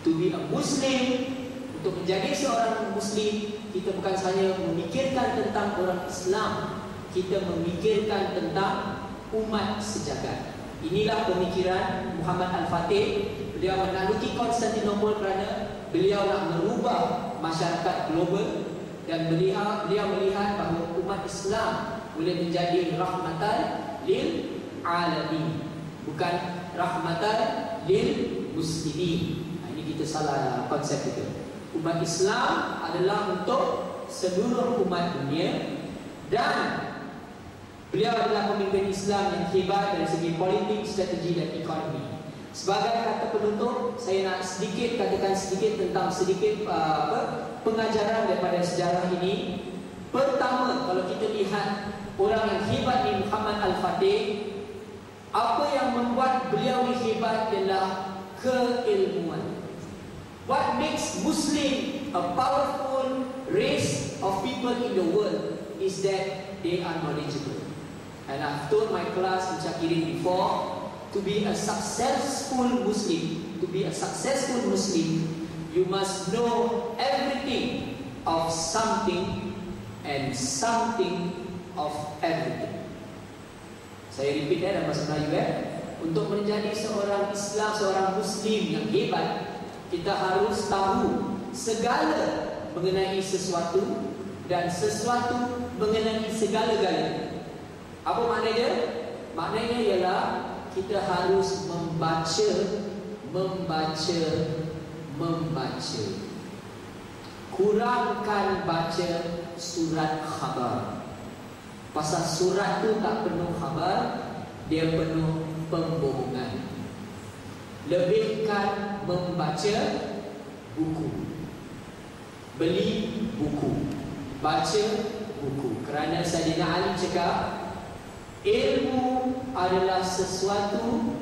To be a Muslim, untuk menjadi seorang Muslim, kita bukan hanya memikirkan tentang orang Islam, kita memikirkan tentang umat sejagat. Inilah pemikiran Muhammad Al-Fatih. Beliau menaklukkan Konstantinopel kerana beliau nak merubah masyarakat global, dan beliau melihat bahawa umat Islam boleh menjadi rahmatan lil alamin, bukan rahmatan lil muslimin. Ini kita salah konsep itu. Umat Islam adalah untuk seluruh umat dunia, dan beliau adalah pemimpin Islam yang hebat dari segi politik, strategi dan ekonomi. Sebagai kata penutup, saya nak katakan sedikit tentang pengajaran daripada sejarah ini. Pertama, kalau kita lihat orang yang hebat ni Muhammad Al-Fatih, apa yang membuat beliau ni hebat ialah keilmuan. What makes Muslim a powerful race of people in the world is that they are knowledgeable. And I've told my class in Syakirin before, to be a successful Muslim, you must know everything of something and something of everything. Saya repeat dalam bahasa Melayu Untuk menjadi seorang Islam, seorang Muslim yang hebat, kita harus tahu segala mengenai sesuatu dan sesuatu mengenai segala-galanya. Apa maknanya? Maknanya ialah kita harus membaca. Kurangkan baca surat khabar. Pasal surat tu tak penuh khabar, dia penuh pembohongan. Lebihkan membaca buku. Beli buku, baca buku. Kerana Sayyidina Ali cakap, ilmu adalah sesuatu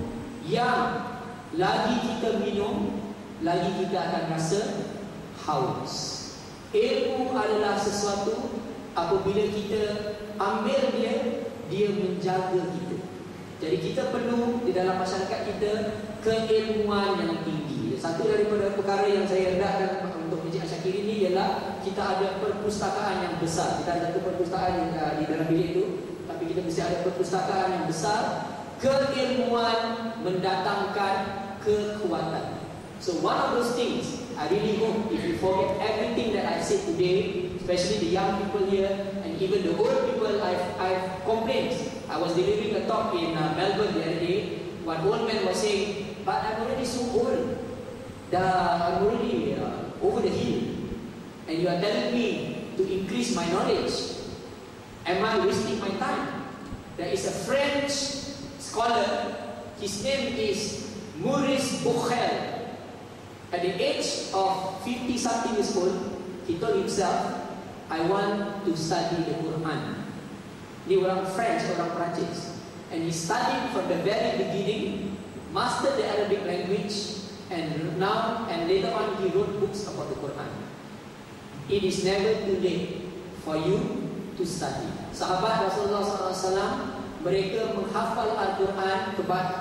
yang lagi kita minum, lagi kita akan rasa haus. Ilmu adalah sesuatu apabila kita ambil dia menjaga kita. Jadi kita perlu di dalam masyarakat kita keilmuan yang tinggi. Satu daripada perkara yang saya hendakkan untuk Masjid Asy-Syakirin ini ialah kita ada perpustakaan yang besar. Kita ada satu perpustakaan yang di dalam bilik itu, tapi kita mesti ada perpustakaan yang besar. Keilmuan mendatangkan kekuatan. So one of those things, I really hope if you forget everything that I've said today, especially the young people here and even the old people, I've complained. I was delivering a talk in Melbourne the other day. One old man was saying, but I'm already so old. I'm already over the hill. And you are telling me to increase my knowledge. Am I wasting my time? There is a French scholar. His name is Maurice Bucaille. At the age of 50 something years old, he told himself, I want to study the Quran. Dia orang French, orang Perancis. And he studied from the very beginning, mastered the Arabic language, and later on he wrote books about the Quran. It is never too late for you to study. Sahabat Rasulullah SAW, mereka menghafal Al-Quran,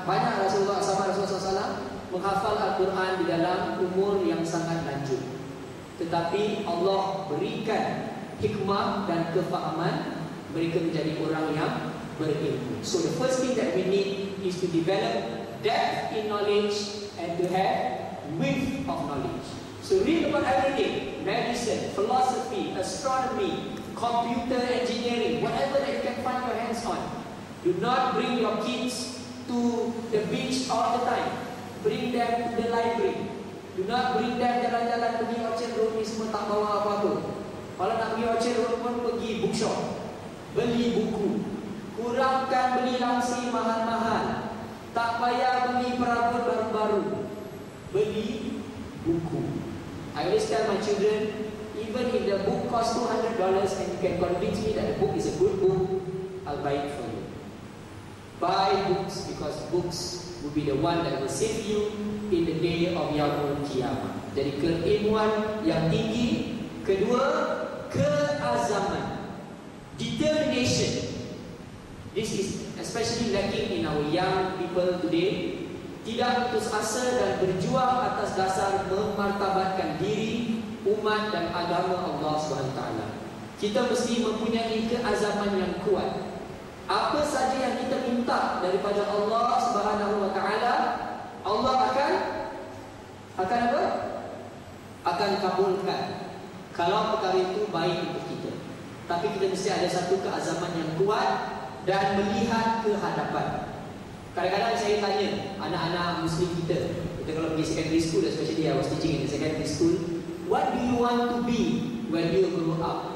banyak sahabat Rasulullah SAW menghafal Al-Quran di dalam umur yang sangat lanjut. Tetapi Allah berikan hikmah dan kefahaman, mereka menjadi orang yang berilmu. So the first thing that we need is to develop depth in knowledge and to have width of knowledge. So read about everything: medicine, philosophy, astronomy, computer engineering, whatever that you can find your hands on. Do not bring your kids to the beach all the time. Bring them to the library. Do not bring them jalan-jalan pergi Orchard Road ni semua tak bawa apa-apa. Kalau nak pergi Orchard Road pun pergi bookshop, beli buku. Kurangkan beli langsir mahal-mahal. Tak payah beli perabot baru-baru. Beli buku. I always tell my children, even if the book costs $200 and you can convince me that the book is a good book, I'll buy it for you. Buy books, because books will be the one that will save you in the day of Yaumul Qiyamah. Jadi keilmuan yang tinggi. Kedua, keazaman, determination. This is especially lacking in our young people today. tidak putus asa dan berjuang atas dasar memartabatkan diri, umat dan agama Allah SWT. Kita mesti mempunyai keazaman yang kuat. Apa saja yang kita minta daripada Allah SWT, Allah akan apa? Akan kabulkan kalau perkara itu baik untuk kita. Tapi kita mesti ada satu keazaman yang kuat dan melihat ke hadapan. Kadang-kadang saya tanya anak-anak Muslim kita kalau pergi secondary school, especially I was teaching in the secondary school, what do you want to be when you grow up?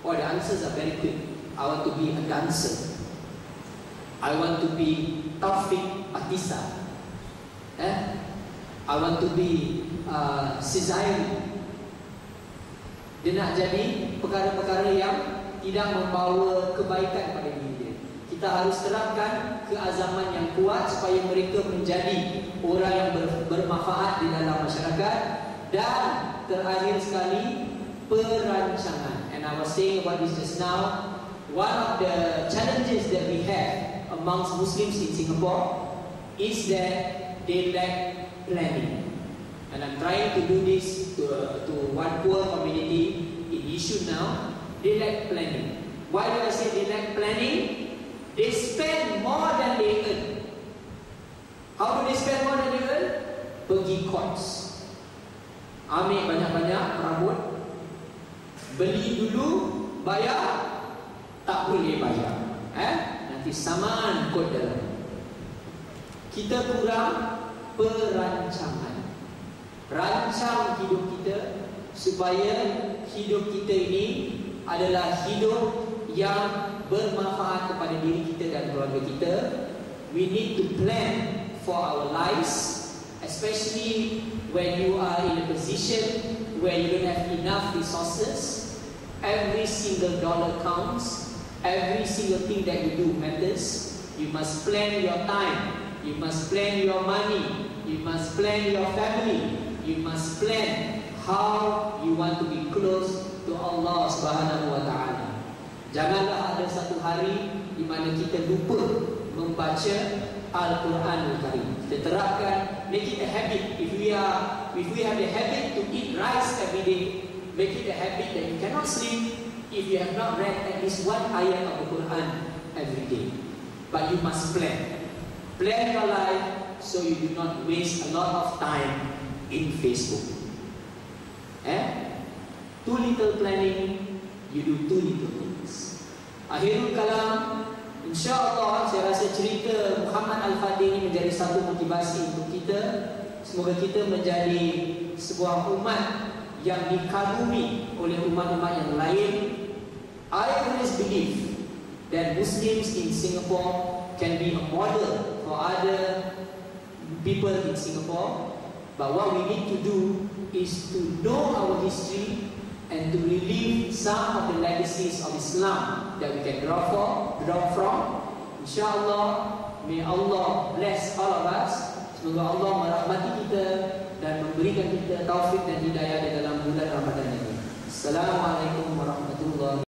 Oh, the answers are very quick. I want to be a dancer. I want to be Taufik Atisa. I want to be Sizairi. Dia nak jadi perkara-perkara yang tidak membawa kebaikan pada diri dia. Kita harus terapkan keazaman yang kuat supaya mereka menjadi orang yang bermanfaat di dalam masyarakat. Dan terakhir sekali, perancangan. And I was saying about this just now. One of the challenges that we have amongst Muslims in Singapore is that they lack planning. And I'm trying to do this to one poor community in Yishun now. They lack planning. Why do I say they lack planning? They spend more than they earn. How do they spend more than they earn? Pergi courts, ambil banyak-banyak rambut, beli dulu, bayar, tak boleh bayar. Nanti saman kod dalam. Kita kurang perancangan. Rancang hidup kita supaya hidup kita ini adalah hidup yang bermanfaat kepada diri kita dan keluarga kita. We need to plan for our lives, especially when you are in a position where you don't have enough resources. Every single dollar counts. Every single thing that you do matters. You must plan your time. You must plan your money. You must plan your family. You must plan how you want to be close to Allah Subhanahu wa Ta'ala. Janganlah ada satu hari di mana kita lupa membaca Al-Quranul Karim. Kita terapkan, make it a habit. If we have the habit to eat rice every day, make it a habit that you cannot sleep if you have not read at least one ayat of the Quran every day. But you must plan. Plan your life so you do not waste a lot of time in Facebook. Too little planning, you do too little things. Akhirul kalam, insya-Allah saya rasa cerita Muhammad Al-Fatih ini menjadi satu motivasi untuk kita. Semoga kita menjadi sebuah umat yang dikagumi oleh umat-umat yang lain. I always believe that Muslims in Singapore can be a model for other people in Singapore. But what we need to do is to know our history and to relive some of the legacies of Islam that we can draw from. InsyaAllah, may Allah bless all of us. Semoga Allah merahmati kita dan memberikan kita taufik dan hidayah di dalam bulan Ramadan ini. Assalamualaikum warahmatullahi wabarakatuh.